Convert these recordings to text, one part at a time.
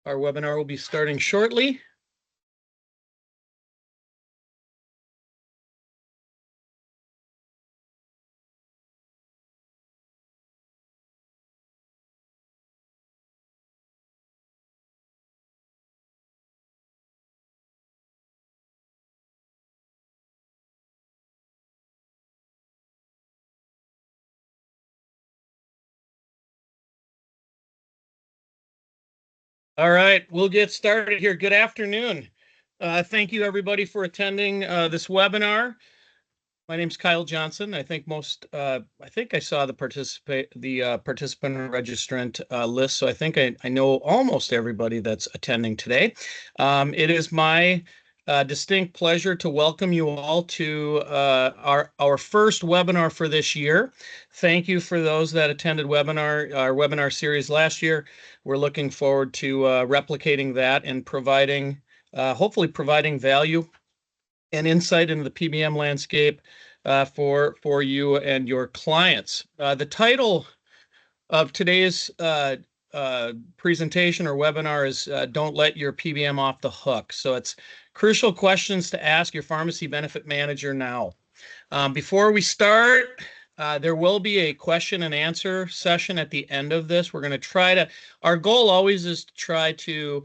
Our webinar will be starting shortly. All right, we'll get started here. Good afternoon. Thank you, everybody, for attending this webinar. My name's Kyle Johnson. I think I saw the participant and registrant list, so I think I know almost everybody that's attending today. It is my distinct pleasure to welcome you all to our first webinar for this year. Thank you for those that attended our webinar series last year. We're looking forward to replicating that and hopefully providing value and insight into the PBM landscape for you and your clients. The title of today's presentation or webinar is Don't Let Your PBM Off the Hook. So it's crucial questions to ask your pharmacy benefit manager now. Before we start, there will be a question and answer session at the end of this. We're going to our goal always is to try to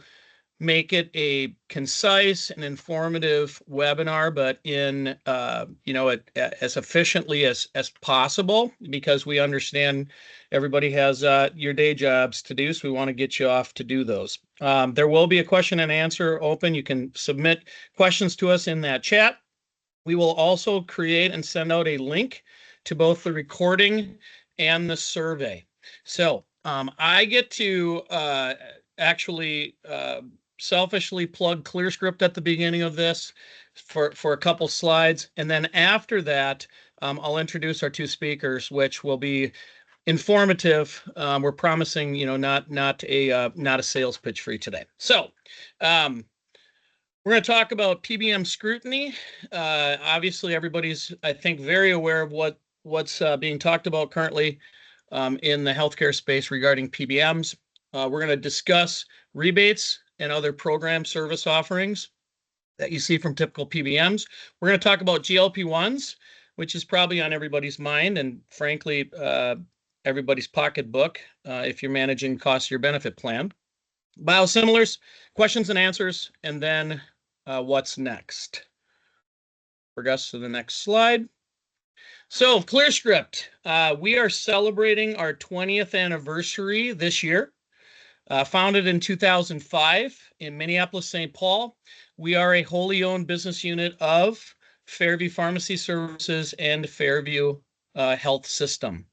make it a concise and informative webinar, but in as efficiently as possible, because we understand everybody has your day jobs to do, so we want to get you off to do those. There will be a question and answer open. You can submit questions to us in that chat. We will also create and send out a link to both the recording and the survey. So I get to selfishly plug ClearScript at the beginning of this for a couple slides, and then after that, I'll introduce our two speakers, which will be informative. We're promising, not a sales pitch for you today. So, we're going to talk about PBM scrutiny. Obviously, everybody's, I think, very aware of what's being talked about currently in the healthcare space regarding PBMs. We're going to discuss rebates and other program service offerings that you see from typical PBMs. We're going to talk about GLP-1s, which is probably on everybody's mind and, frankly, everybody's pocketbook if you're managing cost of your benefit plan. Biosimilars, questions and answers, and then what's next. Progress to the next slide. So, ClearScript, we are celebrating our 20th anniversary this year. Founded in 2005 in Minneapolis, St. Paul, we are a wholly owned business unit of Fairview Pharmacy Services and Fairview Health System.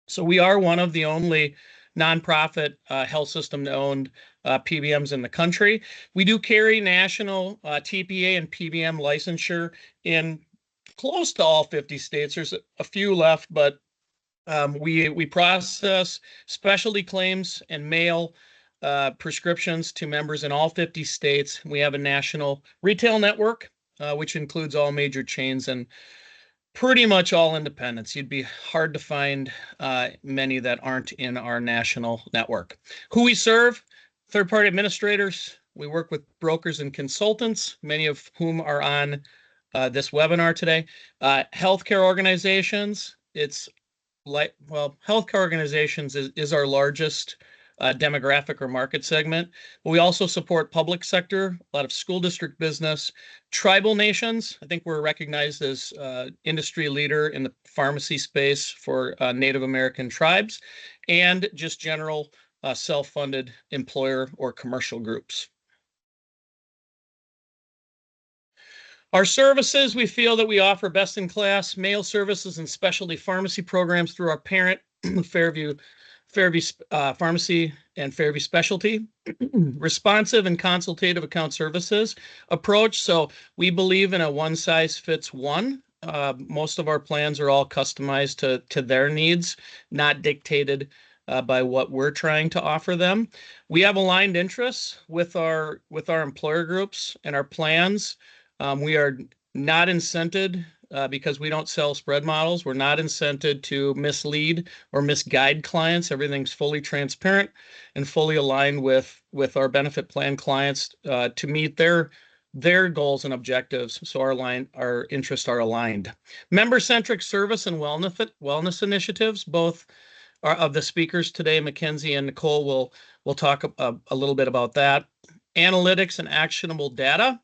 So we are one of the only nonprofit health system-owned PBMs in the country. We do carry national TPA and PBM licensure in close to all 50 states. There's a few left, but we process specialty claims and mail prescriptions to members in all 50 states. We have a national retail network, which includes all major chains and pretty much all independents. You'd be hard to find many that aren't in our national network. Who we serve: third-party administrators. We work with brokers and consultants, many of whom are on this webinar today. Healthcare organizations. Healthcare organizations is our largest demographic or market segment. But we also support public sector, a lot of school district business, tribal nations. I think we're recognized as industry leader in the pharmacy space for Native American tribes, and just general self-funded employer or commercial groups. Our services, we feel that we offer best-in-class mail services and specialty pharmacy programs through our parent, Fairview Pharmacy and Fairview Specialty. Responsive and consultative account services approach. So we believe in a one-size-fits-one. Most of our plans are all customized to their needs, not dictated by what we're trying to offer them. We have aligned interests with our employer groups and our plans. We are not incented because we don't sell spread models. We're not incented to mislead or misguide clients. Everything's fully transparent and fully aligned with our benefit plan clients to meet their goals and objectives. So our interests are aligned. Member-centric service and wellness initiatives, both of the speakers today, Mackenzie and Nicole, will talk a little bit about that. Analytics and actionable data.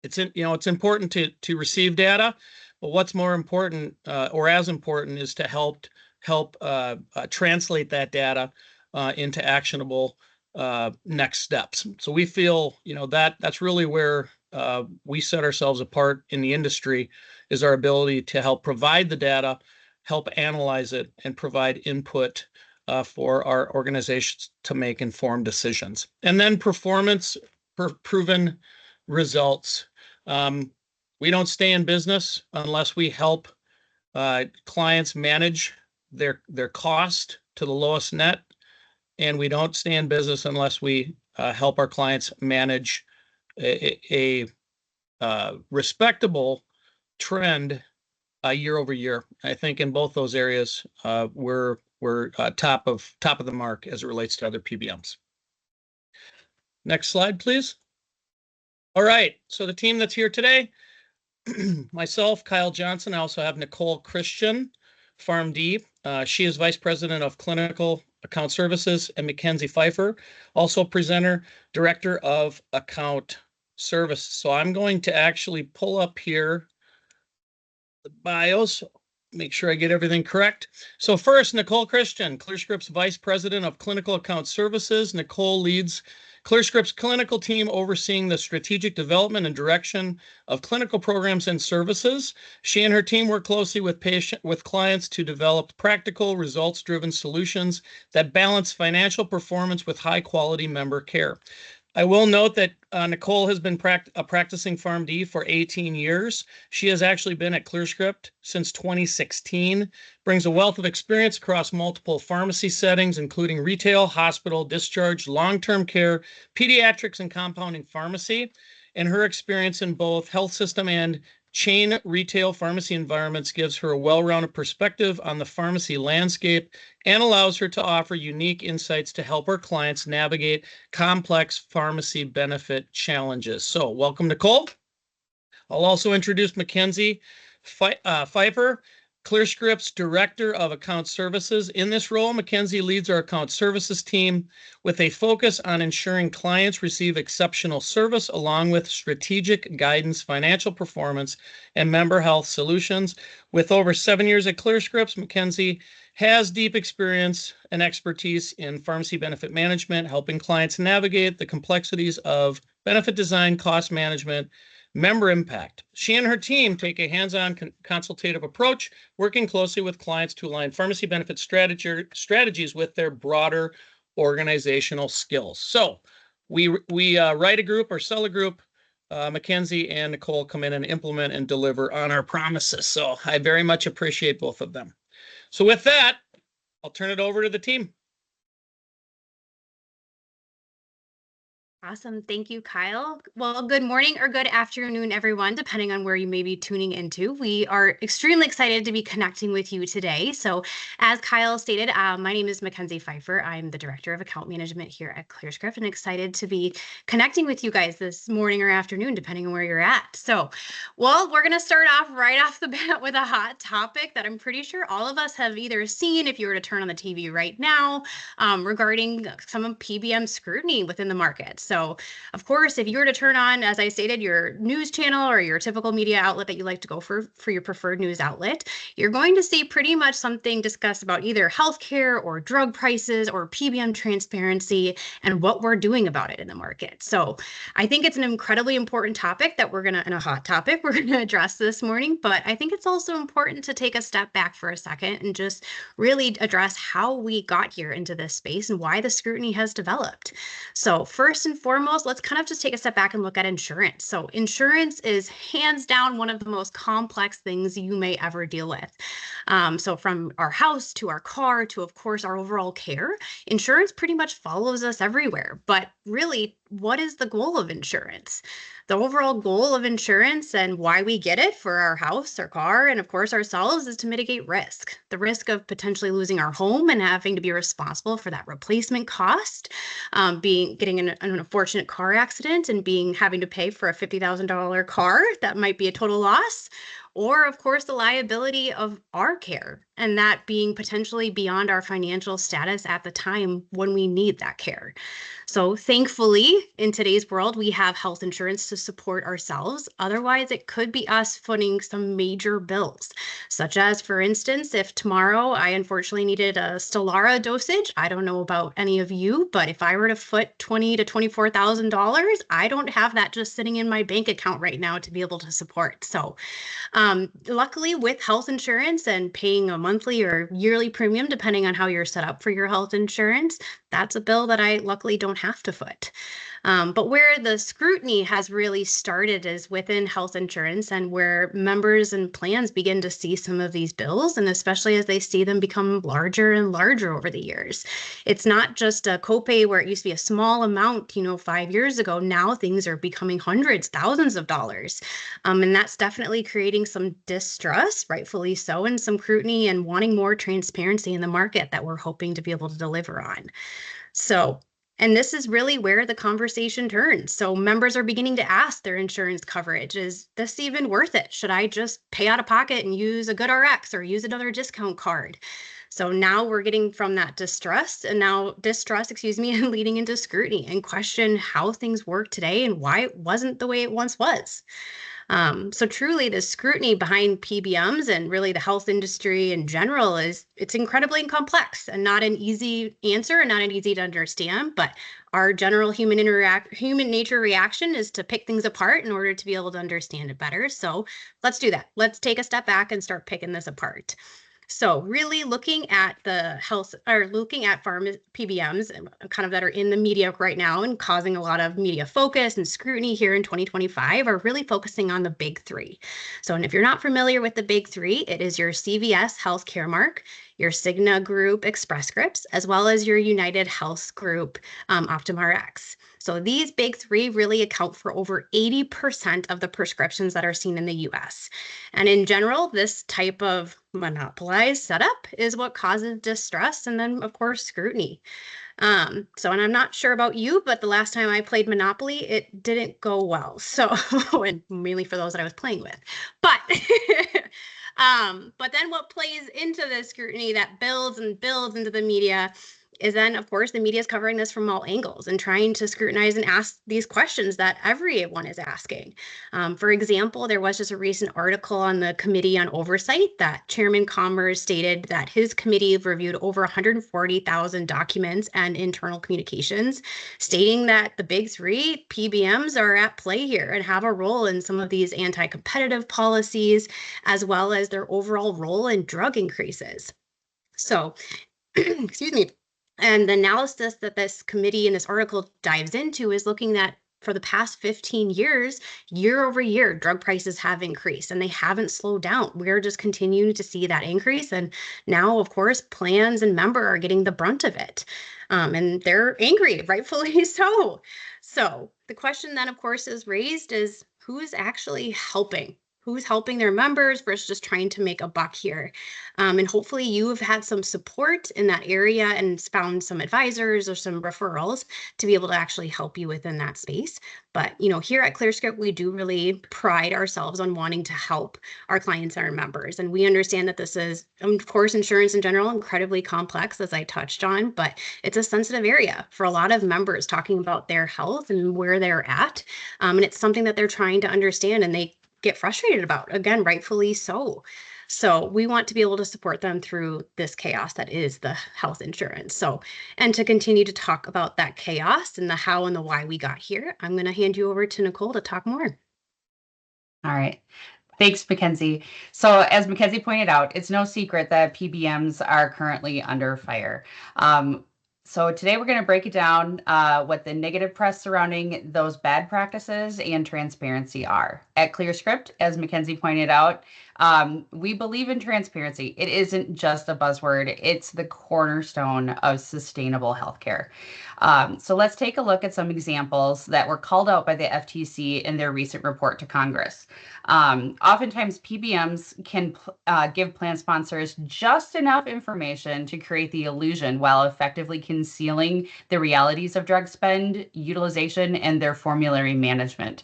It's important to receive data, but what's more important or as important is to help translate that data into actionable next steps. So we feel that's really where we set ourselves apart in the industry, is our ability to help provide the data, help analyze it, and provide input for our organizations to make informed decisions. And then performance proven results. We don't stay in business unless we help clients manage their cost to the lowest net, and we don't stay in business unless we help our clients manage a respectable trend year over year. I think in both those areas, we're top of the mark as it relates to other PBMs. Next slide, please. All right, so the team that's here today, myself, Kyle Johnson. I also have Nicole Christian, PharmD. She is Vice President of Clinical Account Services, and Mackenzie Pfeiffer, also presenter, Director of Account Services. So I'm going to actually pull up here the bios, make sure I get everything correct. So first, Nicole Christian, ClearScript's Vice President of Clinical Account Services. Nicole leads ClearScript's clinical team overseeing the strategic development and direction of clinical programs and services. She and her team work closely with clients to develop practical, results-driven solutions that balance financial performance with high-quality member care. I will note that Nicole has been practicing PharmD for 18 years. She has actually been at ClearScript since 2016, brings a wealth of experience across multiple pharmacy settings, including retail, hospital, discharge, long-term care, pediatrics, and compounding pharmacy. And her experience in both health system and chain retail pharmacy environments gives her a well-rounded perspective on the pharmacy landscape and allows her to offer unique insights to help her clients navigate complex pharmacy benefit challenges. So welcome, Nicole. I'll also introduce Mackenzie Pfeiffer, ClearScript's Director of Account Services. In this role, Mackenzie leads our account services team with a focus on ensuring clients receive exceptional service along with strategic guidance, financial performance, and member health solutions. With over 7 years at ClearScript, Mackenzie has deep experience and expertise in pharmacy benefit management, helping clients navigate the complexities of benefit design, cost management, member impact. She and her team take a hands-on consultative approach, working closely with clients to align pharmacy benefit strategies with their broader organizational skills. So we write a group or sell a group. Mackenzie and Nicole come in and implement and deliver on our promises. So I very much appreciate both of them. So with that, I'll turn it over to the team. Awesome. Thank you, Kyle. Well, good morning or good afternoon, everyone, depending on where you may be tuning into. We are extremely excited to be connecting with you today. So as Kyle stated, my name is Mackenzie Pfeiffer. I'm the Director of Account Management here at ClearScript and excited to be connecting with you guys this morning or afternoon, depending on where you're at. So, well, we're going to start off right off the bat with a hot topic that I'm pretty sure all of us have either seen if you were to turn on the TV right now, regarding some of PBM scrutiny within the market. So, of course, if you were to turn on, as I stated, your news channel or your typical media outlet that you like to go for your preferred news outlet, you're going to see pretty much something discussed about either healthcare or drug prices or PBM transparency and what we're doing about it in the market. So I think it's an incredibly important topic that and a hot topic we're going to address this morning, but I think it's also important to take a step back for a second and just really address how we got here into this space and why the scrutiny has developed. So first and foremost, let's kind of just take a step back and look at insurance. So insurance is hands down one of the most complex things you may ever deal with. So from our house to our car to, of course, our overall care, insurance pretty much follows us everywhere. But really, what is the goal of insurance? The overall goal of insurance and why we get it for our house, our car, and of course ourselves is to mitigate risk. The risk of potentially losing our home and having to be responsible for that replacement cost, getting in an unfortunate car accident and having to pay for a $50,000 car that might be a total loss, or of course the liability of our care and that being potentially beyond our financial status at the time when we need that care. So thankfully, in today's world, we have health insurance to support ourselves. Otherwise, it could be us footing some major bills, such as, for instance, if tomorrow I unfortunately needed a Stelara dosage, I don't know about any of you, but if I were to foot $20,000 to $24,000, I don't have that just sitting in my bank account right now to be able to support. So luckily, with health insurance and paying a monthly or yearly premium, depending on how you're set up for your health insurance, that's a bill that I luckily don't have to foot. But where the scrutiny has really started is within health insurance and where members and plans begin to see some of these bills, and especially as they see them become larger and larger over the years. It's not just a copay where it used to be a small amount, 5 years ago. Now things are becoming hundreds, thousands of dollars. And that's definitely creating some distrust, rightfully so, and some scrutiny and wanting more transparency in the market that we're hoping to be able to deliver on. So, and this is really where the conversation turns. So members are beginning to ask their insurance coverage, is this even worth it? Should I just pay out of pocket and use a GoodRx or use another discount card? So now we're getting from that distrust and leading into scrutiny and question how things work today and why it wasn't the way it once was. So truly the scrutiny behind PBMs and really the health industry in general it's incredibly complex and not an easy answer and not an easy to understand, but our general human nature reaction is to pick things apart in order to be able to understand it better. So let's do that. Let's take a step back and start picking this apart. So really looking at pharma PBMs kind of that are in the media right now and causing a lot of media focus and scrutiny here in 2025 are really focusing on the big three. So, and if you're not familiar with the big three, it is your CVS Health Caremark, your Cigna Group Express Scripts, as well as your United Health Group Optum Rx. So these big three really account for over 80% of the prescriptions that are seen in the US. And in general, this type of monopolized setup is what causes distrust and then, of course, scrutiny. And I'm not sure about you, but the last time I played Monopoly, it didn't go well. So, and mainly for those that I was playing with. But but then what plays into this scrutiny that builds and builds into the media is then, of course, the media is covering this from all angles and trying to scrutinize and ask these questions that everyone is asking. For example, there was just a recent article on the Committee on Oversight that Chairman Commerce stated that his committee reviewed over 140,000 documents and internal communications, stating that the big three PBMs are at play here and have a role in some of these anti-competitive policies, as well as their overall role in drug increases. So, excuse me. And the analysis that this committee in this article dives into is looking at for the past 15 years, year over year, drug prices have increased and they haven't slowed down. We're just continuing to see that increase. And now, of course, plans and members are getting the brunt of it. And they're angry, rightfully so. So the question then, of course, is raised is who is actually helping? Who's helping their members versus just trying to make a buck here. And hopefully you have had some support in that area and found some advisors or some referrals to be able to actually help you within that space. But, here at ClearScript, we do really pride ourselves on wanting to help our clients and our members. And we understand that this is, of course, insurance in general, incredibly complex, as I touched on, but it's a sensitive area for a lot of members talking about their health and where they're at. And it's something that they're trying to understand and they get frustrated about, again, rightfully so. So we want to be able to support them through this chaos that is the health insurance. So, and to continue to talk about that chaos and the how and the why we got here, I'm going to hand you over to Nicole to talk more. All right. Thanks, Mackenzie. So as Mackenzie pointed out, it's no secret that PBMs are currently under fire. So today we're going to break it down what the negative press surrounding those bad practices and transparency are. At ClearScript, as Mackenzie pointed out, we believe in transparency. It isn't just a buzzword, it's the cornerstone of sustainable healthcare. So let's take a look at some examples that were called out by the FTC in their recent report to Congress. Oftentimes, PBMs can give plan sponsors just enough information to create the illusion while effectively concealing the realities of drug spend, utilization, and their formulary management.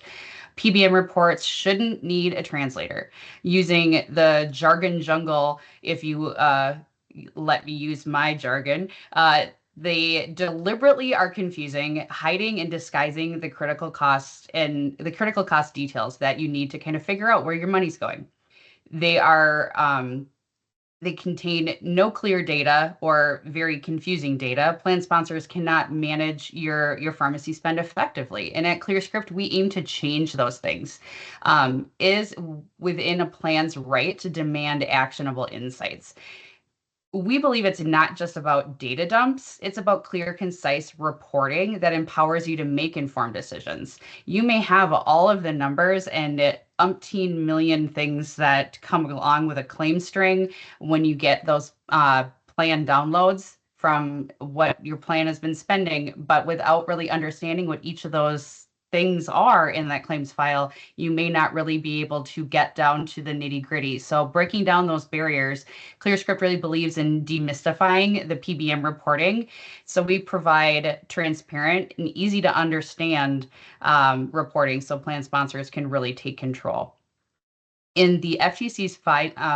PBM reports shouldn't need a translator. Using the jargon jungle, if you let me use my jargon, they deliberately are confusing, hiding and disguising the critical costs and the critical cost details that you need to kind of figure out where your money's going. They are they contain no clear data or very confusing data. Plan sponsors cannot manage your pharmacy spend effectively. And at ClearScript, we aim to change those things. Is within a plan's right to demand actionable insights. We believe it's not just about data dumps, it's about clear, concise reporting that empowers you to make informed decisions. You may have all of the numbers and umpteen million things that come along with a claim string when you get those plan downloads from what your plan has been spending, but without really understanding what each of those things are in that claims file, you may not really be able to get down to the nitty-gritty. So breaking down those barriers, ClearScript really believes in demystifying the PBM reporting. So we provide transparent and easy to understand reporting so plan sponsors can really take control. In the FTC's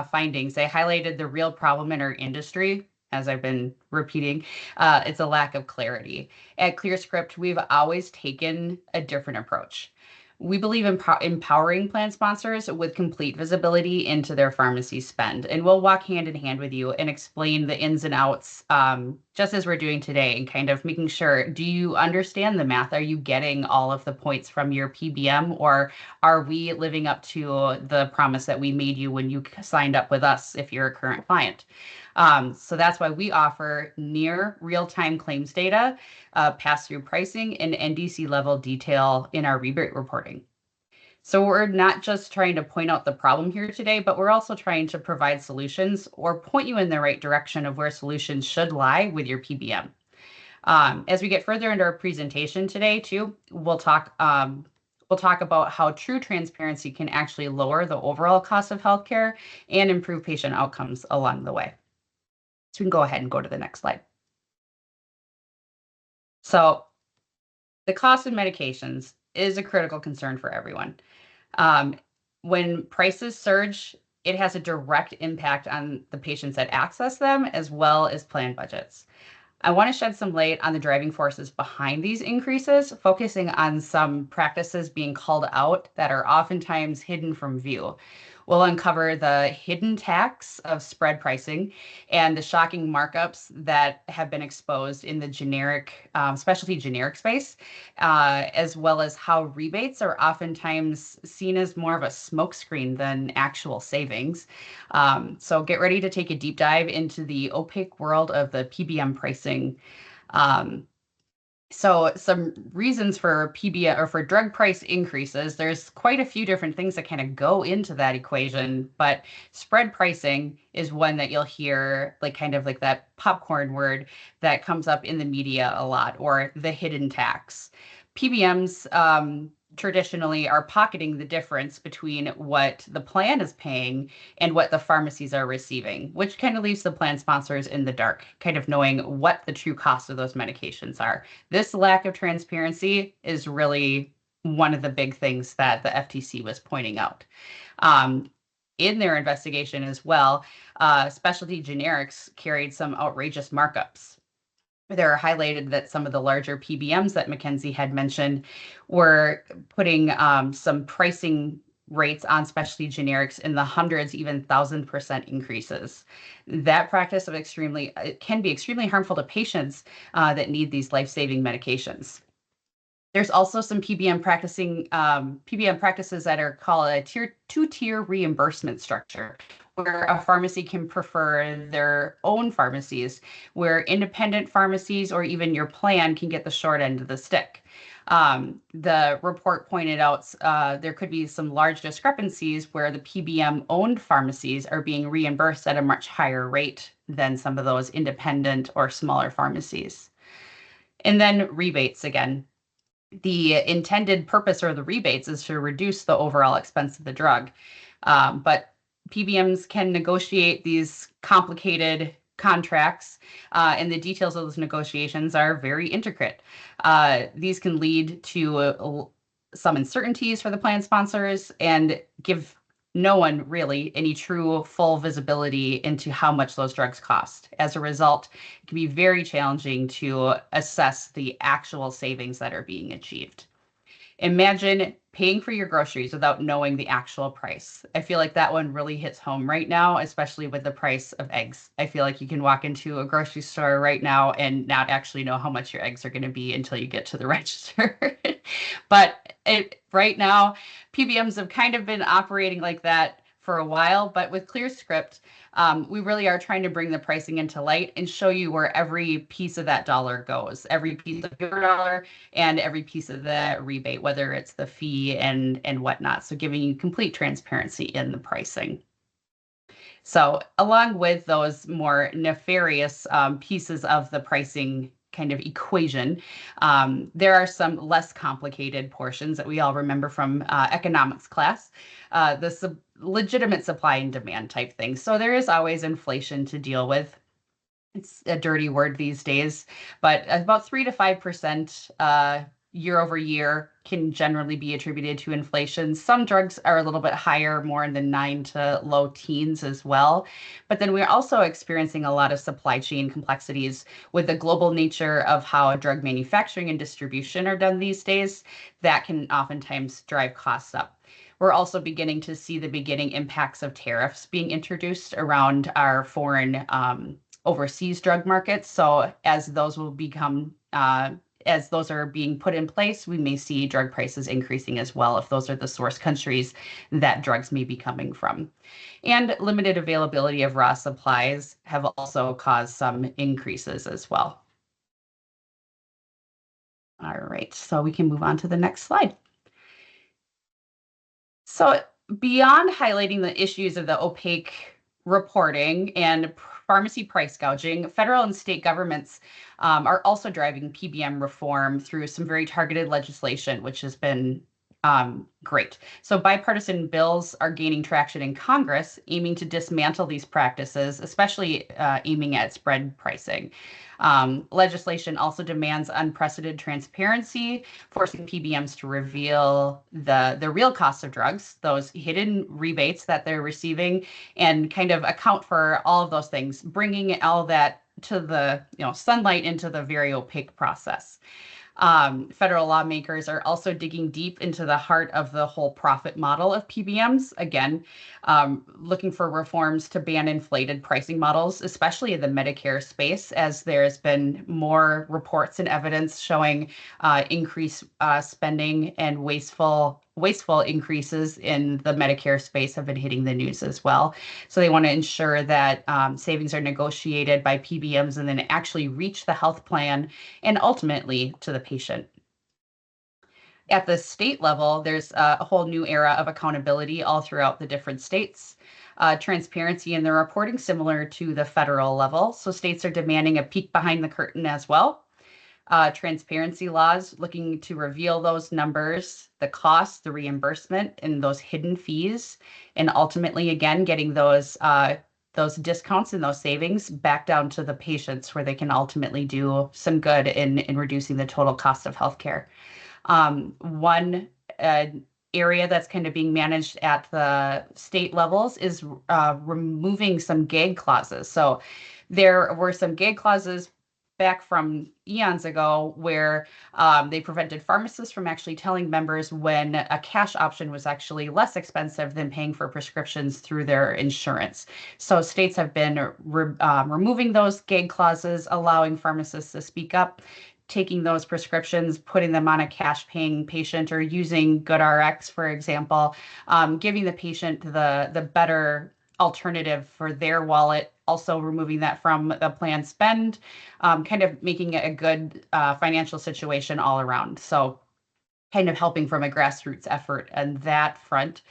findings, they highlighted the real problem in our industry. As I've been repeating, it's a lack of clarity. At ClearScript, we've always taken a different approach. We believe in empowering plan sponsors with complete visibility into their pharmacy spend. And we'll walk hand in hand with you and explain the ins and outs, just as we're doing today, and kind of making sure, do you understand the math? Are you getting all of the points from your PBM, or are we living up to the promise that we made you when you signed up with us if you're a current client? So that's why we offer near real-time claims data, pass-through pricing, and NDC level detail in our rebate reporting. So we're not just trying to point out the problem here today, but we're also trying to provide solutions or point you in the right direction of where solutions should lie with your PBM. As we get further into our presentation today, too, we'll talk about how true transparency can actually lower the overall cost of healthcare and improve patient outcomes along the way. So we can go ahead and go to the next slide. So the cost of medications is a critical concern for everyone. When prices surge, it has a direct impact on the patients that access them as well as plan budgets. I want to shed some light on the driving forces behind these increases, focusing on some practices being called out that are oftentimes hidden from view. We'll uncover the hidden tax of spread pricing and the shocking markups that have been exposed in the generic, specialty generic space, as well as how rebates are oftentimes seen as more of a smokescreen than actual savings. So get ready to take a deep dive into the opaque world of the PBM pricing. So some reasons for PBM or for drug price increases, there's quite a few different things that kind of go into that equation, but spread pricing is one that you'll hear, like kind of like that popcorn word that comes up in the media a lot, or the hidden tax. PBMs traditionally are pocketing the difference between what the plan is paying and what the pharmacies are receiving, which kind of leaves the plan sponsors in the dark, kind of knowing what the true cost of those medications are. This lack of transparency is really one of the big things that the FTC was pointing out. In their investigation as well, specialty generics carried some outrageous markups. They're highlighted that some of the larger PBMs that Mackenzie had mentioned were putting some pricing rates on specialty generics in the hundreds, even 1,000% increases. That practice it can be extremely harmful to patients that need these life-saving medications. There's also some PBM practices that are called a two-tier reimbursement structure, where a pharmacy can prefer their own pharmacies, where independent pharmacies or even your plan can get the short end of the stick. The report pointed out there could be some large discrepancies where the PBM owned pharmacies are being reimbursed at a much higher rate than some of those independent or smaller pharmacies. And then rebates again. The intended purpose of the rebates is to reduce the overall expense of the drug. But PBMs can negotiate these complicated contracts, and the details of those negotiations are very intricate. These can lead to some uncertainties for the plan sponsors and give no one really any true full visibility into how much those drugs cost. As a result, it can be very challenging to assess the actual savings that are being achieved. Imagine paying for your groceries without knowing the actual price. I feel like that one really hits home right now, especially with the price of eggs. I feel like you can walk into a grocery store right now and not actually know how much your eggs are going to be until you get to the register. But right now, PBMs have kind of been operating like that for a while, but with ClearScript, we really are trying to bring the pricing into light and show you where every piece of that dollar goes, every piece of your dollar and every piece of the rebate, whether it's the fee and whatnot. So giving you complete transparency in the pricing. So along with those more nefarious pieces of the pricing kind of equation, there are some less complicated portions that we all remember from economics class, the legitimate supply and demand type things. So there is always inflation to deal with. It's a dirty word these days, but about 3 to 5% year over year can generally be attributed to inflation. Some drugs are a little bit higher, more in the 9 to low teens as well. But then we're also experiencing a lot of supply chain complexities with the global nature of how drug manufacturing and distribution are done these days. That can oftentimes drive costs up. We're also beginning to see the beginning impacts of tariffs being introduced around our foreign overseas drug markets. So as those will become as those are being put in place, we may see drug prices increasing as well if those are the source countries that drugs may be coming from. And limited availability of raw supplies have also caused some increases as well. All right, so we can move on to the next slide. So beyond highlighting the issues of the opaque reporting and pharmacy price gouging, federal and state governments are also driving PBM reform through some very targeted legislation, which has been great. So bipartisan bills are gaining traction in Congress, aiming to dismantle these practices, especially aiming at spread pricing. Legislation also demands unprecedented transparency, forcing PBMs to reveal the real cost of drugs, those hidden rebates that they're receiving, and kind of account for all of those things, bringing all that to the sunlight into the very opaque process. Federal lawmakers are also digging deep into the heart of the whole profit model of PBMs. Again, looking for reforms to ban inflated pricing models, especially in the Medicare space, as there's been more reports and evidence showing increased spending and wasteful increases in the Medicare space have been hitting the news as well. So they want to ensure that savings are negotiated by PBMs and then actually reach the health plan and ultimately to the patient. At the state level, there's a whole new era of accountability all throughout the different states. Transparency in the reporting similar to the federal level. So states are demanding a peek behind the curtain as well. Transparency laws looking to reveal those numbers, the cost, the reimbursement, and those hidden fees, and ultimately, again, getting those discounts and those savings back down to the patients where they can ultimately do some good in reducing the total cost of healthcare. One area that's kind of being managed at the state levels is removing some gag clauses. So there were some gag clauses back from eons ago where they prevented pharmacists from actually telling members when a cash option was actually less expensive than paying for prescriptions through their insurance. So states have been removing those gag clauses, allowing pharmacists to speak up, taking those prescriptions, putting them on a cash paying patient, or using GoodRx, for example, giving the patient the better alternative for their wallet, also removing that from the plan spend, kind of making it a good financial situation all around. So kind of helping from a grassroots effort on that front.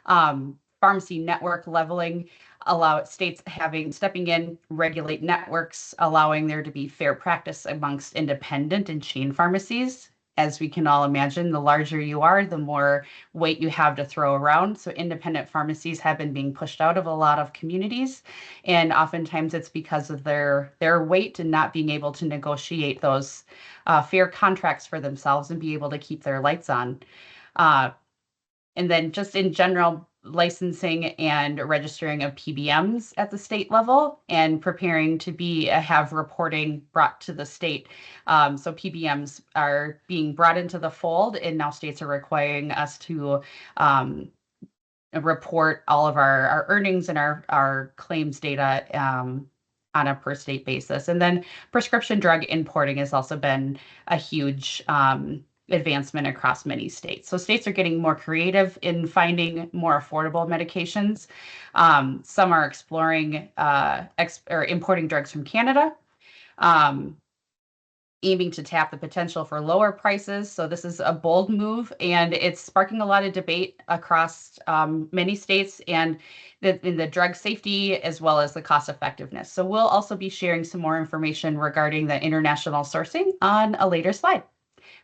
Pharmacy network leveling, allow states stepping in, regulate networks, allowing there to be fair practice amongst independent and chain pharmacies. As we can all imagine, the larger you are, the more weight you have to throw around. So independent pharmacies have been being pushed out of a lot of communities. And oftentimes it's because of their weight and not being able to negotiate those fair contracts for themselves and be able to keep their lights on. And then just in general, licensing and registering of PBMs at the state level and preparing to have reporting brought to the state. So PBMs are being brought into the fold, and now states are requiring us to report all of our earnings and our claims data on a per state basis. And then prescription drug importing has also been a huge advancement across many states. So states are getting more creative in finding more affordable medications. Some are exploring or importing drugs from Canada, aiming to tap the potential for lower prices. So this is a bold move, and it's sparking a lot of debate across many states and in the drug safety as well as the cost effectiveness. So we'll also be sharing some more information regarding the international sourcing on a later slide.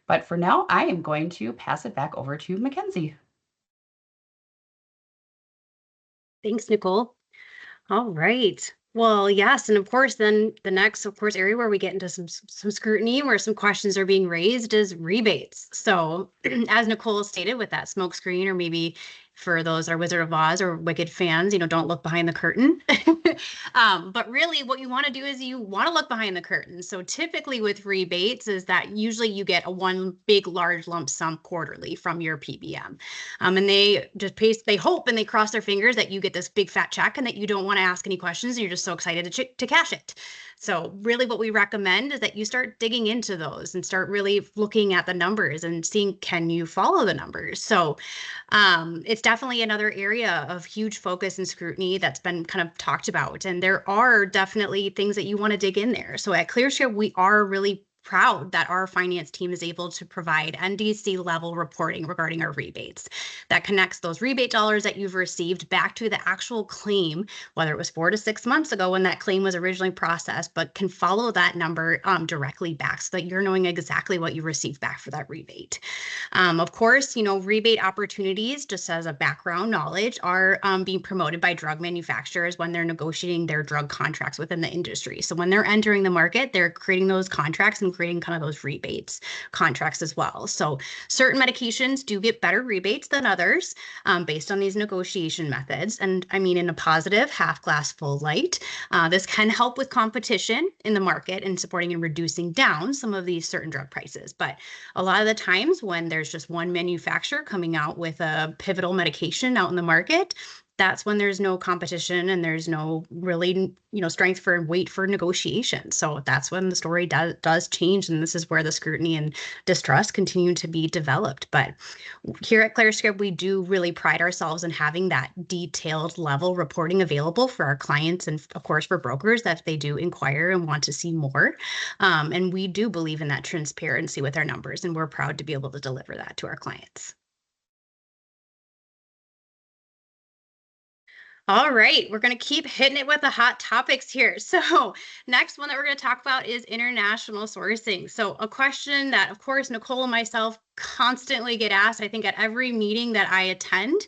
But for now, I am going to pass it back over to Mackenzie. Thanks, Nicole. All right. Well, yes, and of course, then the next, area where we get into some scrutiny, where some questions are being raised, is rebates. So, as Nicole stated, with that smoke screen, or maybe for those are Wizard of Oz or Wicked fans, don't look behind the curtain. But really what you want to do is you want to look behind the curtain. So typically with rebates is that usually you get a one big large lump sum quarterly from your PBM. And they just they hope and they cross their fingers that you get this big fat check and that you don't want to ask any questions and you're just so excited to cash it. So really what we recommend is that you start digging into those and start really looking at the numbers and seeing, can you follow the numbers? So it's definitely another area of huge focus and scrutiny that's been kind of talked about. And there are definitely things that you want to dig in there. So at ClearScript, we are really proud that our finance team is able to provide NDC level reporting regarding our rebates that connects those rebate dollars that you've received back to the actual claim, whether it was 4 to 6 months ago when that claim was originally processed, but can follow that number directly back so that you're knowing exactly what you received back for that rebate. Of course, rebate opportunities, just as a background knowledge, are being promoted by drug manufacturers when they're negotiating their drug contracts within the industry. So when they're entering the market, they're creating those contracts and creating kind of those rebates contracts as well. So certain medications do get better rebates than others based on these negotiation methods. And I mean, in a positive half glass full light, this can help with competition in the market and supporting and reducing down some of these certain drug prices. But a lot of the times when there's just one manufacturer coming out with a pivotal medication out in the market, that's when there's no competition and there's no really, strength for weight for negotiation. So that's when the story does change. And this is where the scrutiny and distrust continue to be developed. But here at ClearScript, we do really pride ourselves in having that detailed level reporting available for our clients and, of course, for brokers that they do inquire and want to see more. And we do believe in that transparency with our numbers, and we're proud to be able to deliver that to our clients. All right, we're going to keep hitting it with the hot topics here. So next one that we're going to talk about is international sourcing. So a question that, of course, Nicole and myself constantly get asked, I think at every meeting that I attend,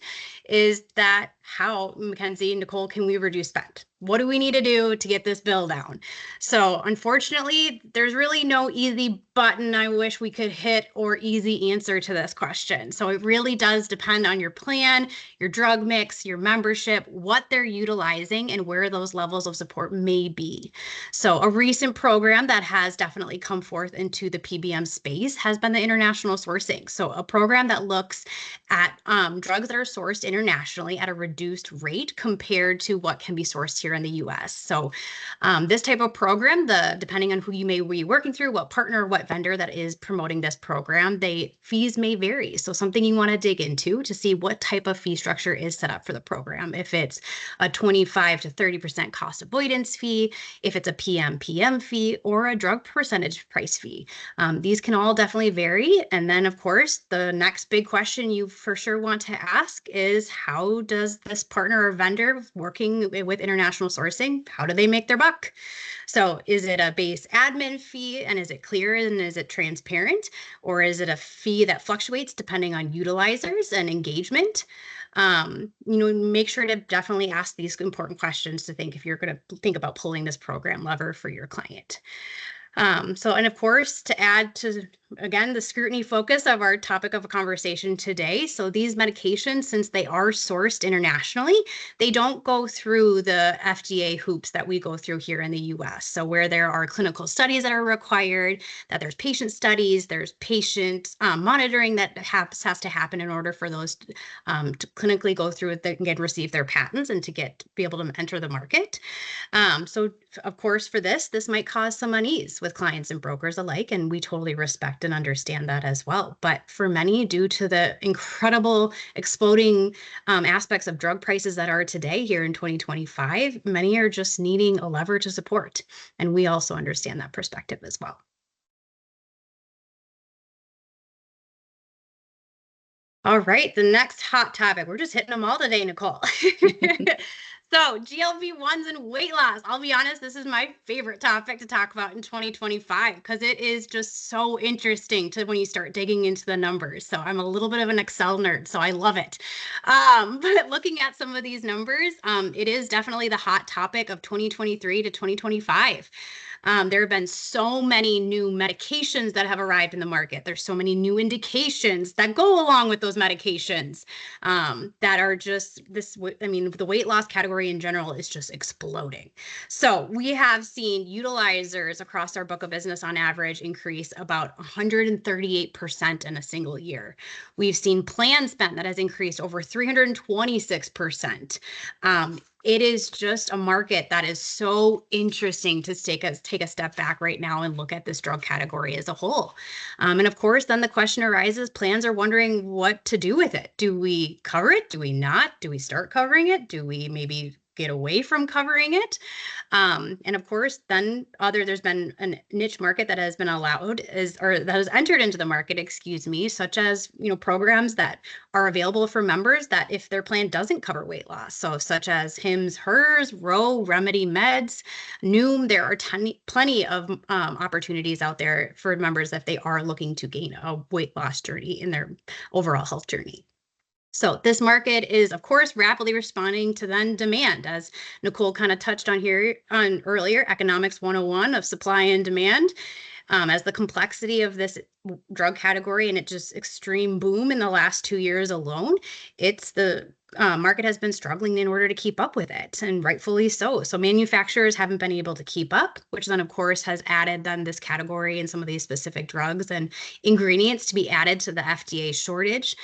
is that how, Mackenzie and Nicole, can we reduce spend? What do we need to do to get this bill down? So unfortunately, there's really no easy button I wish we could hit or easy answer to this question. So it really does depend on your plan, your drug mix, your membership, what they're utilizing, and where those levels of support may be. So a recent program that has definitely come forth into the PBM space has been the international sourcing sourcing. So a program that looks at drugs that are sourced internationally at a reduced rate compared to what can be sourced here in the US. So this type of program, depending on who you may be working through, what partner, what vendor that is promoting this program, fees may vary. So something you want to dig into to see what type of fee structure is set up for the program. If it's a 25 to 30% cost avoidance fee, if it's a PM fee, or a drug percentage price fee. These can all definitely vary. And then, of course, the next big question you for sure want to ask is, how does this partner or vendor working with international sourcing, how do they make their buck? So is it a base admin fee, and is it clear and is it transparent? Or is it a fee that fluctuates depending on utilizers and engagement? Make sure to definitely ask these important questions to think if you're going to think about pulling this program lever for your client. And of course, to add to, again, the scrutiny focus of our topic of a conversation today. So these medications, since they are sourced internationally, they don't go through the FDA hoops that we go through here in the US. So where there are clinical studies that are required, that there's patient studies, there's patient monitoring that has to happen in order for those to clinically go through it and receive their patents and to be able to enter the market. So of course, for this might cause some unease with clients and brokers alike, and we totally respect and understand that as well. But for many, due to the incredible exploding aspects of drug prices that are today here in 2025, many are just needing a lever to support. And we also understand that perspective as well. All right, the next hot topic. We're just hitting them all today, Nicole. So GLP-1s and weight loss. I'll be honest, this is my favorite topic to talk about in 2025 because it is just so interesting when you start digging into the numbers. So I'm a little bit of an Excel nerd, so I love it. But looking at some of these numbers, it is definitely the hot topic of 2023 to 2025. There have been so many new medications that have arrived in the market. There's so many new indications that go along with those medications that are just the weight loss category in general is just exploding. So we have seen utilizers across our book of business on average increase about 138% in a single year. We've seen plan spend that has increased over 326%. It is just a market that is so interesting to take a step back right now and look at this drug category as a whole. And of course, then the question arises, plans are wondering what to do with it. Do we cover it? Do we not? Do we start covering it? Do we maybe get away from covering it? And of course, then there's been a niche market that has been that has entered into the market, such as, programs that are available for members that if their plan doesn't cover weight loss. So such as Hims, Hers, Ro, Remedy Meds, Noom, there are plenty of opportunities out there for members if they are looking to gain a weight loss journey in their overall health journey. So this market is, of course, rapidly responding to then demand, as Nicole kind of touched on earlier, economics 101 of supply and demand. As the complexity of this drug category and it just extreme boom in the last 2 years alone, the market has been struggling in order to keep up with it, and rightfully so. So manufacturers haven't been able to keep up, which then of course has added then this category and some of these specific drugs and ingredients to be added to the FDA shortage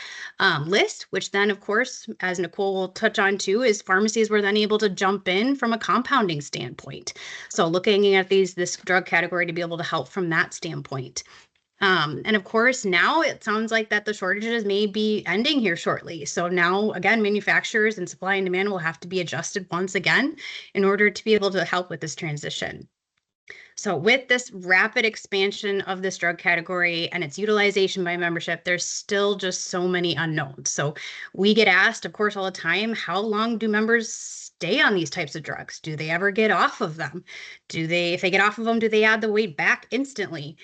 list, which then of course, as Nicole will touch on too, is pharmacies were then able to jump in from a compounding standpoint. So looking at this drug category to be able to help from that standpoint. And of course, now it sounds like that the shortages may be ending here shortly. So now, again, manufacturers and supply and demand will have to be adjusted once again in order to be able to help with this transition. So with this rapid expansion of this drug category and its utilization by membership, there's still just so many unknowns. So we get asked, of course, all the time, how long do members stay on these types of drugs? Do they ever get off of them? If they get off of them, do they add the weight back instantly?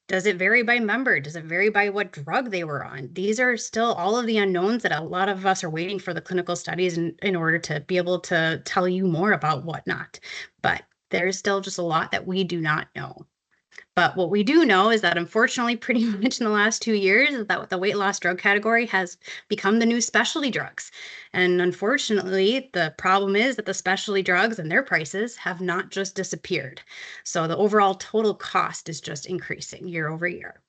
Does it vary by member? Does it vary by what drug they were on? These are still all of the unknowns that a lot of us are waiting for the clinical studies in order to be able to tell you more about whatnot. But there's still just a lot that we do not know. But what we do know is that unfortunately, pretty much in the last 2 years, is that the weight loss drug category has become the new specialty drugs. And unfortunately, the problem is that the specialty drugs and their prices have not just disappeared. So the overall total cost is just increasing year over year.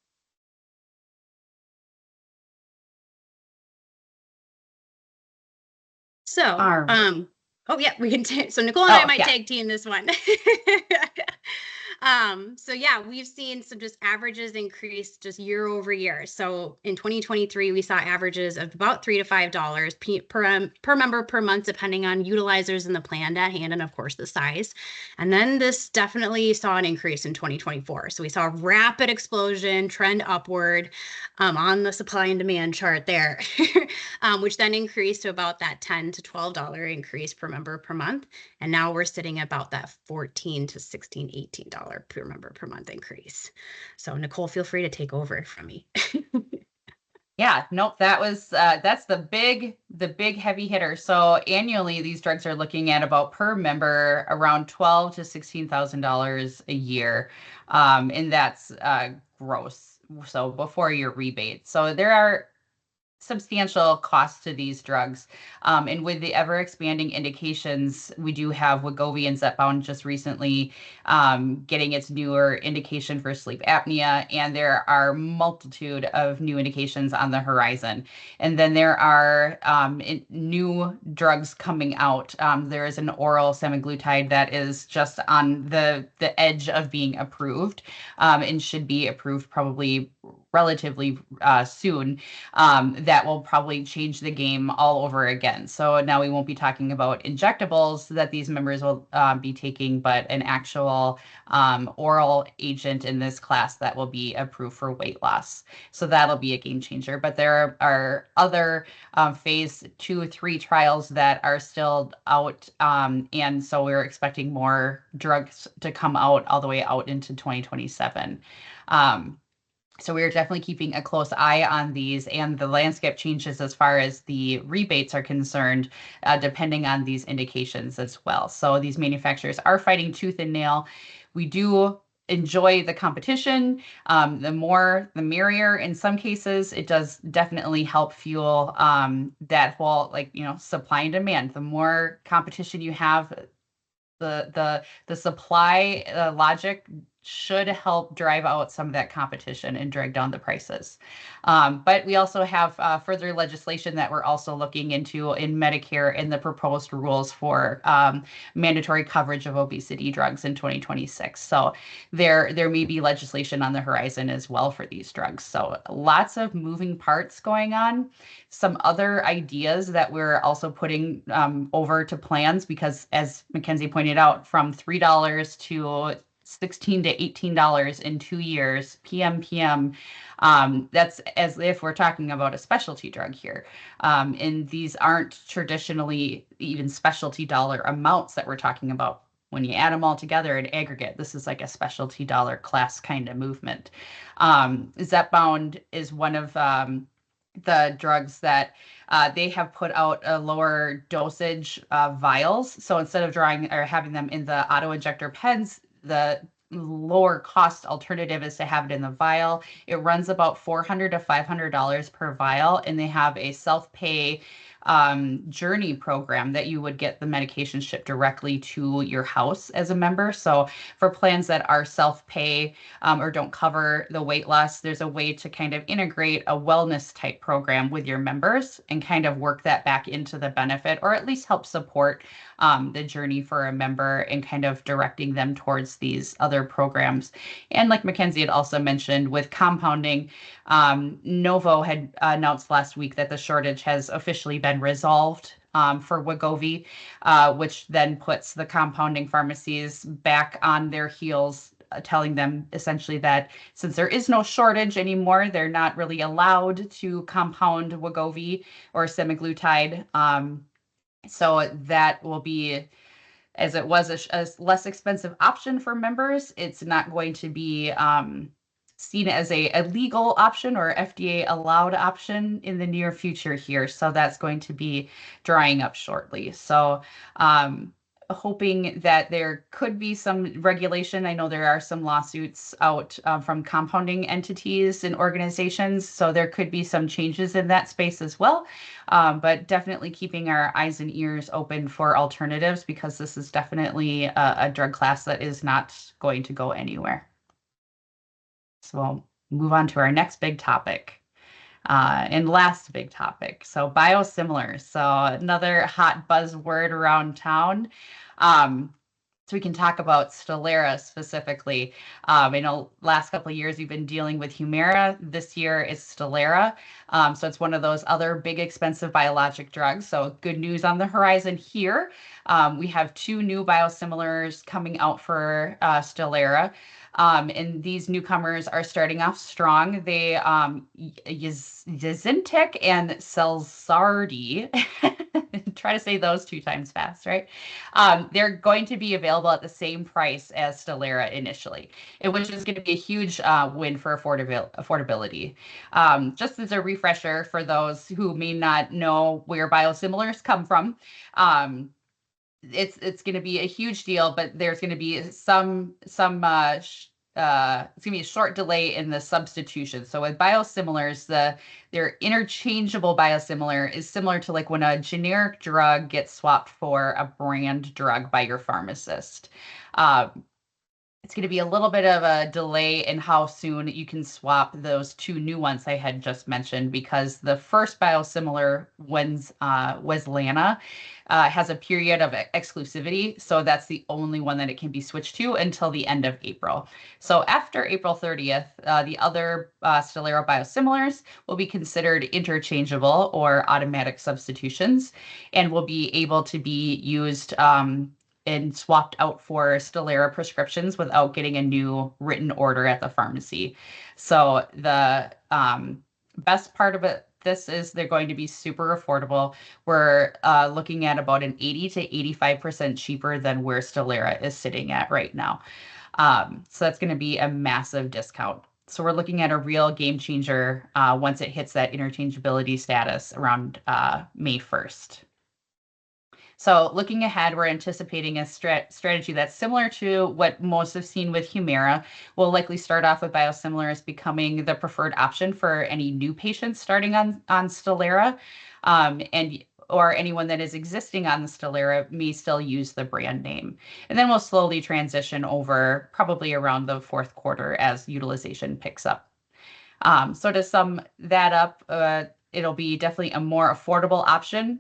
So, All right. oh yeah, we can. So Nicole and I might yeah. tag team this one. So yeah, we've seen some just averages increase just year over year. So in 2023, we saw averages of about $3 to $5 per member per month, depending on utilizers in the plan at hand and of course the size. And then this definitely saw an increase in 2024. So we saw a rapid explosion, trend upward on the supply and demand chart there, which then increased to about that $10 to $12 increase per member per month. And now we're sitting at about that $14 to $16, $18 per member per month increase. So Nicole, feel free to take over from me. Yeah, nope, that's the big heavy hitter. So annually, these drugs are looking at about per member around $12,000 to $16,000 a year, and that's gross. So before your rebate. So there are substantial costs to these drugs. And with the ever expanding indications, we do have Wegovy and Zepbound just recently getting its newer indication for sleep apnea. And there are multitude of new indications on the horizon. And then there are new drugs coming out. There is an oral semaglutide that is just on the edge of being approved and should be approved probably relatively soon. That will probably change the game all over again. So now we won't be talking about injectables that these members will be taking, but an actual oral agent in this class that will be approved for weight loss. So that'll be a game changer. But there are other phase 2, 3 trials that are still out. And so we're expecting more drugs to come out all the way out into 2027. So we're definitely keeping a close eye on these, and the landscape changes as far as the rebates are concerned, depending on these indications as well. So these manufacturers are fighting tooth and nail. We do enjoy the competition. The more, the merrier. In some cases, it does definitely help fuel that whole, supply and demand. The more competition you have, the supply logic should help drive out some of that competition and drag down the prices. But we also have further legislation that we're also looking into in Medicare in the proposed rules for mandatory coverage of obesity drugs in 2026. So there may be legislation on the horizon as well for these drugs. So lots of moving parts going on. Some other ideas that we're also putting over to plans, because as Mackenzie pointed out, from $3 to $16 to $18 in 2 years, PMPM. That's as if we're talking about a specialty drug here. And these aren't traditionally even specialty dollar amounts that we're talking about. When you add them all together in aggregate, this is like a specialty dollar class kind of movement. Zepbound is one of the drugs that they have put out a lower dosage vials. So instead of drawing or having them in the auto injector pens, the lower cost alternative is to have it in the vial. It runs about $400 to $500 per vial, and they have a self-pay journey program that you would get the medication shipped directly to your house as a member. So for plans that are self-pay or don't cover the weight loss, there's a way to kind of integrate a wellness type program with your members and kind of work that back into the benefit, or at least help support the journey for a member and kind of directing them towards these other programs. And like Mackenzie had also mentioned, with compounding, Novo had announced last week that the shortage has officially been resolved for Wegovy, which then puts the compounding pharmacies back on their heels, telling them essentially that since there is no shortage anymore, they're not really allowed to compound Wegovy or semaglutide. So that will be, as it was a less expensive option for members, it's not going to be seen as a legal option or FDA allowed option in the near future here. So that's going to be drying up shortly. So hoping that there could be some regulation. I know there are some lawsuits out from compounding entities and organizations, so there could be some changes in that space as well. But definitely keeping our eyes and ears open for alternatives, because this is definitely a drug class that is not going to go anywhere. So we'll move on to our next big topic. And last big topic, so biosimilars. So another hot buzzword around town. So we can talk about Stelara specifically. I know last couple of years you've been dealing with Humira. This year is Stelara. So it's one of those other big expensive biologic drugs. So good news on the horizon here. We have 2 new biosimilars coming out for Stelara. And these newcomers are starting off strong. They Yazintic and Celsardi. Try to say those 2 times fast, right? They're going to be available at the same price as Stelara initially, which is going to be a huge win for affordability. Just as a refresher for those who may not know where biosimilars come from, it's going to be a huge deal, but there's going to be it's going to be a short delay in the substitution. So with biosimilars, their interchangeable biosimilar is similar to like when a generic drug gets swapped for a brand drug by your pharmacist. It's going to be a little bit of a delay in how soon you can swap those 2 new ones I had just mentioned, because the first biosimilar was Lana, has a period of exclusivity. So that's the only one that it can be switched to until the end of April. So after April 30th, the other Stelara biosimilars will be considered interchangeable or automatic substitutions and will be able to be used and swapped out for Stelara prescriptions without getting a new written order at the pharmacy. So the best part of this is they're going to be super affordable. We're looking at about an 80 to 85% cheaper than where Stelara is sitting at right now. So that's going to be a massive discount. So we're looking at a real game changer once it hits that interchangeability status around May 1st. So looking ahead, we're anticipating a strategy that's similar to what most have seen with Humira. We'll likely start off with biosimilars becoming the preferred option for any new patients starting on Stelara, or anyone that is existing on the Stelara may still use the brand name. And then we'll slowly transition over probably around the 4th quarter as utilization picks up. So to sum that up, it'll be definitely a more affordable option,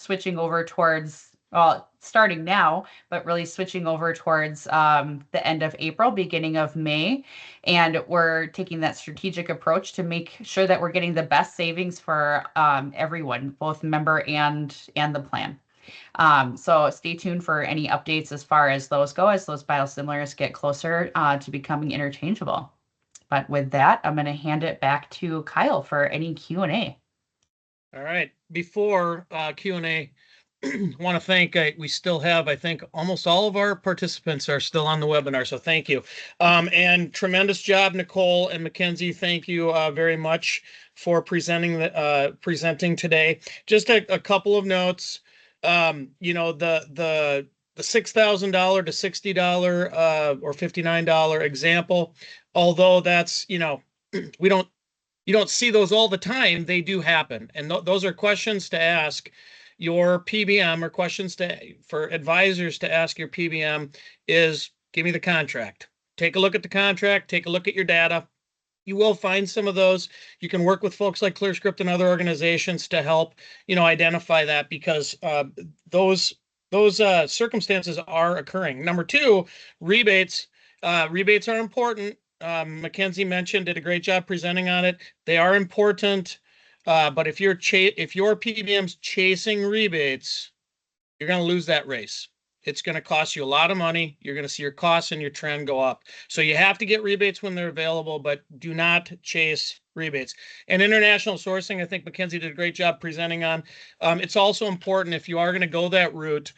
switching over towards, well, starting now, but really switching over towards the end of April, beginning of May. And we're taking that strategic approach to make sure that we're getting the best savings for everyone, both member and the plan. So stay tuned for any updates as far as those go, as those biosimilars get closer to becoming interchangeable. But with that, I'm going to hand it back to Kyle for any Q&A. All right. Before Q&A, want to thank, we still have, I think, almost all of our participants are still on the webinar, so thank you. And tremendous job, Nicole and Mackenzie. Thank you very much for presenting today. Just a couple of notes. You know, the $6,000 to $60 or $59 example, although that's, you know, you don't see those all the time, they do happen. And those are questions to ask your PBM, or questions for advisors to ask your PBM is, give me the contract. Take a look at the contract, take a look at your data. You will find some of those. You can work with folks like ClearScript and other organizations to help, you know, identify that, because those circumstances are occurring. Number 2, rebates. Rebates are important. Mackenzie did a great job presenting on it. They are important, but if your PBM's chasing rebates, you're going to lose that race. It's going to cost you a lot of money. You're going to see your costs and your trend go up. So you have to get rebates when they're available, but do not chase rebates. And international sourcing, I think Mackenzie did a great job presenting on. It's also important, if you are going to go that route,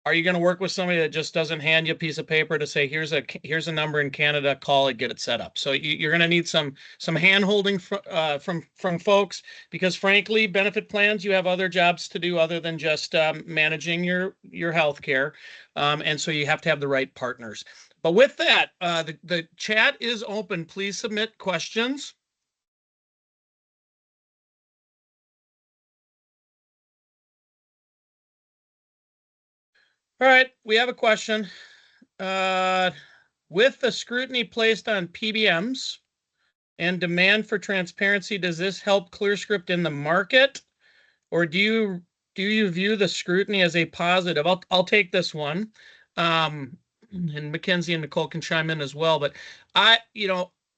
are you going to work with somebody that just doesn't hand you a piece of paper to say, here's a number in Canada, call it, get it set up? So you're going to need some hand-holding from folks, because frankly, benefit plans, you have other jobs to do other than just managing your health care. And so you have to have the right partners. But with that, the chat is open. Please submit questions. All right, we have a question. With the scrutiny placed on PBMs and demand for transparency, does this help ClearScript in the market, or do you view the scrutiny as a positive? I'll take this one, and Mackenzie and Nicole can chime in as well. But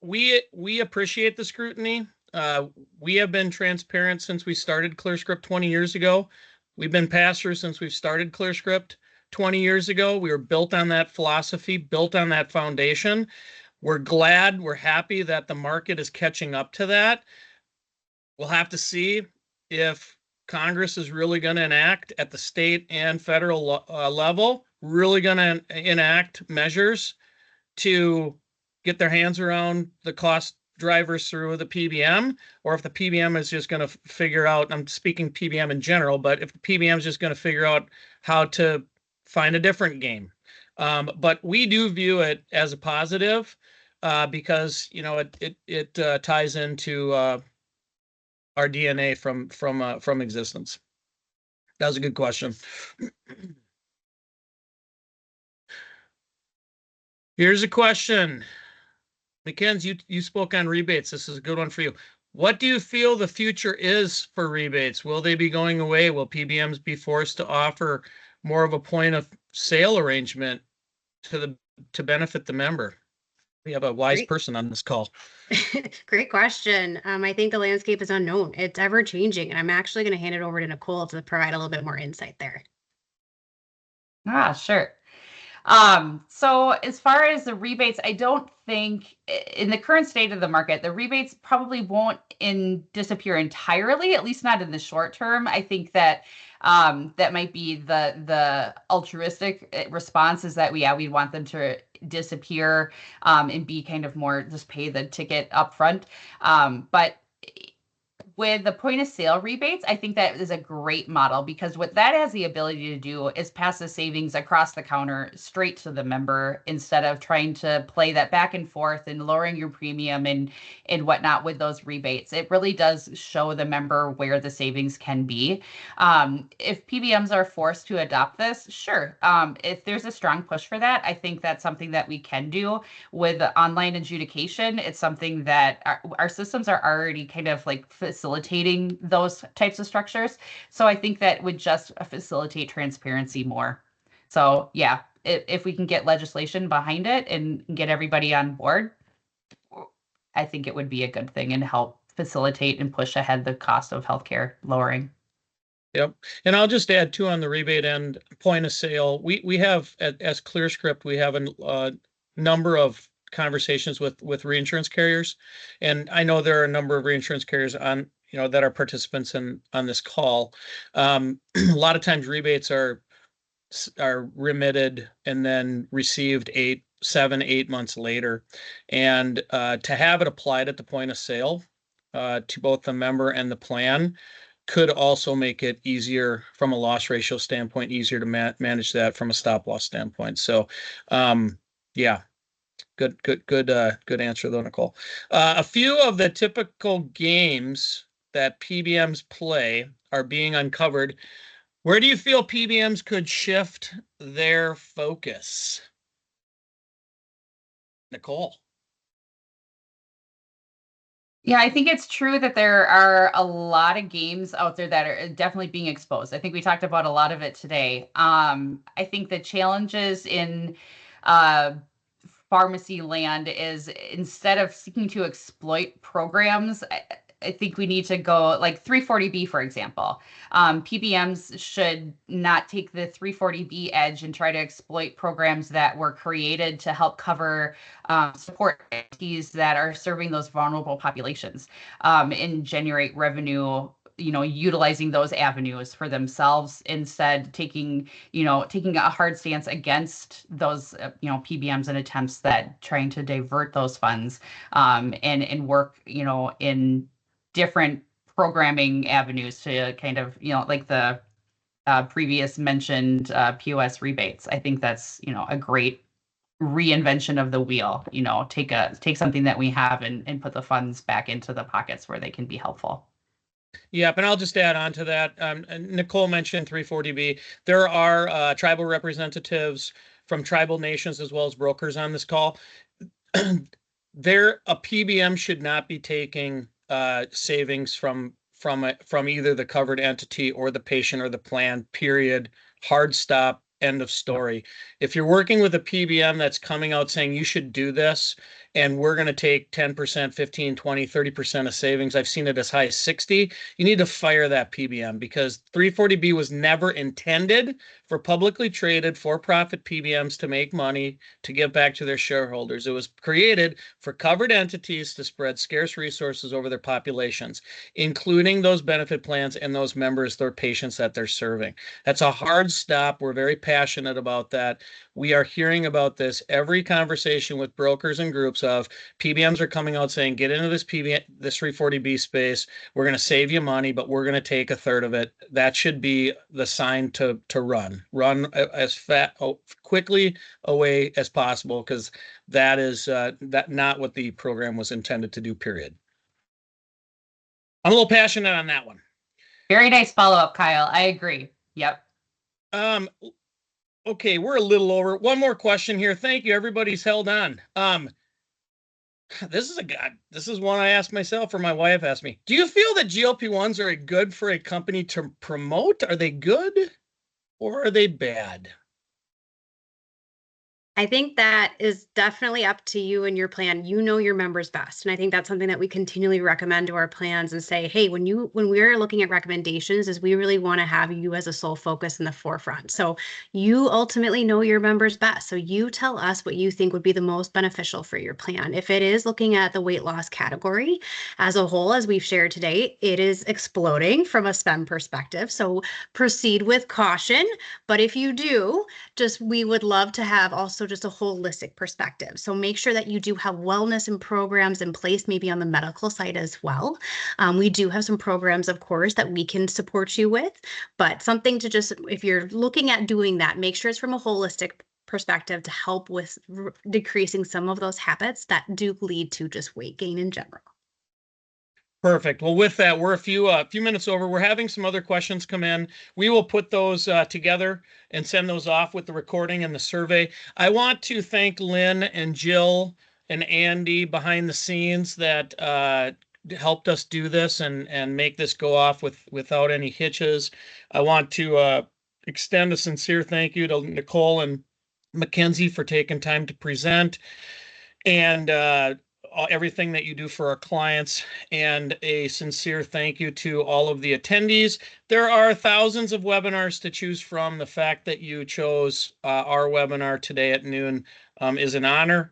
we appreciate the scrutiny. We have been transparent since we started ClearScript 20 years ago. We've been pass-through since we've started ClearScript 20 years ago. We were built on that philosophy, built on that foundation. We're happy that the market is catching up to that. We'll have to see if Congress is really going to enact at the state and federal level, really going to enact measures to get their hands around the cost drivers through the PBM, or if the PBM is just going to figure out, I'm speaking PBM in general, but if the PBM is just going to figure out how to find a different game. But we do view it as a positive because, it ties into our DNA from existence. That was a good question. Here's a question. Mackenzie, you spoke on rebates. This is a good one for you. What do you feel the future is for rebates? Will they be going away? Will PBMs be forced to offer more of a point of sale arrangement to benefit the member? We have a wise person on this call. Great question. I think the landscape is unknown. It's ever changing, and I'm actually going to hand it over to Nicole to provide a little bit more insight there. Sure. So as far as the rebates, I don't think in the current state of the market, the rebates probably won't disappear entirely, at least not in the short term. I think that that might be the altruistic response, is that we want them to disappear and be kind of more just pay the ticket up front. But with the point of sale rebates, I think that is a great model, because what that has the ability to do is pass the savings across the counter straight to the member, instead of trying to play that back and forth and lowering your premium and whatnot with those rebates. It really does show the member where the savings can be. If PBMs are forced to adopt this, sure. If there's a strong push for that, I think that's something that we can do with online adjudication. It's something that our systems are already kind of like facilitating those types of structures. So I think that would just facilitate transparency more. So yeah, if we can get legislation behind it and get everybody on board, I think it would be a good thing and help facilitate and push ahead the cost of healthcare lowering. Yep. And I'll just add too, on the rebate end, point of sale, we have as ClearScript, we have a number of conversations with reinsurance carriers, and I know there are a number of reinsurance carriers on that are participants on this call. A lot of times rebates are remitted and then received 7-8 months later, and to have it applied at the point of sale to both the member and the plan could also make it easier from a loss ratio standpoint, easier to manage that from a stop loss standpoint. So yeah. Good answer though, Nicole. A few of the typical games that PBMs play are being uncovered. Where do you feel PBMs could shift their focus? Nicole. Yeah, I think it's true that there are a lot of games out there that are definitely being exposed. I think we talked about a lot of it today. I think the challenges in pharmacy land is, instead of seeking to exploit programs, I think we need to go like 340B, for example. PBMs should not take the 340B edge and try to exploit programs that were created to help cover support entities that are serving those vulnerable populations and generate revenue, utilizing those avenues for themselves, instead taking a hard stance against those, PBMs and attempts that trying to divert those funds and work, in different programming avenues to kind of, like the previous mentioned POS rebates. I think that's, a great reinvention of the wheel, take something that we have and put the funds back into the pockets where they can be helpful. Yep, and I'll just add on to that. Nicole mentioned 340B. There are tribal representatives from tribal nations as well as brokers on this call. a PBM should not be taking savings from either the covered entity or the patient or the plan, period. Hard stop, end of story. If you're working with a PBM that's coming out saying you should do this, and we're going to take 10%, 15, 20, 30% of savings, I've seen it as high as 60, you need to fire that PBM, because 340B was never intended for publicly traded for-profit PBMs to make money to give back to their shareholders. It was created for covered entities to spread scarce resources over their populations, including those benefit plans and those members, their patients that they're serving. That's a hard stop. We're very passionate about that. We are hearing about this every conversation with brokers and groups of PBMs are coming out saying, get into this PBM, this 340B space. We're going to save you money, but we're going to take a third of it. That should be the sign to run as quickly away as possible, because that is that not what the program was intended to do, period. I'm a little passionate on that one. Very nice follow-up, Kyle. I agree. Yep. Okay, we're a little over. One more question here. Thank you. Everybody's held on. This is one I asked myself, or my wife asked me. Do you feel that GLP-1s are good for a company to promote? Are they good or are they bad? I think that is definitely up to you and your plan. You know your members best. And I think that's something that we continually recommend to our plans and say, hey, when we're looking at recommendations, is we really want to have you as a sole focus in the forefront. So you ultimately know your members best. So you tell us what you think would be the most beneficial for your plan. If it is looking at the weight loss category as a whole, as we've shared today, it is exploding from a spend perspective. So proceed with caution. But if you do, we would love to have also just a holistic perspective. So make sure that you do have wellness and programs in place, maybe on the medical side as well. We do have some programs, of course, that we can support you with, but something to just, if you're looking at doing that, make sure it's from a holistic perspective to help with decreasing some of those habits that do lead to just weight gain in general. Perfect. Well, with that, we're a few minutes over. We're having some other questions come in. We will put those together and send those off with the recording and the survey. I want to thank Lynn and Jill and Andy behind the scenes that helped us do this and make this go off without any hitches. I want to extend a sincere thank you to Nicole and Mackenzie for taking time to present, and everything that you do for our clients, and a sincere thank you to all of the attendees. There are thousands of webinars to choose from. The fact that you chose our webinar today at noon is an honor.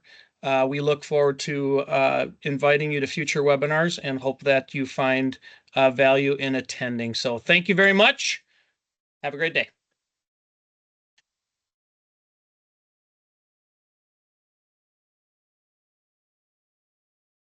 We look forward to inviting you to future webinars and hope that you find value in attending. So thank you very much. Have a great day.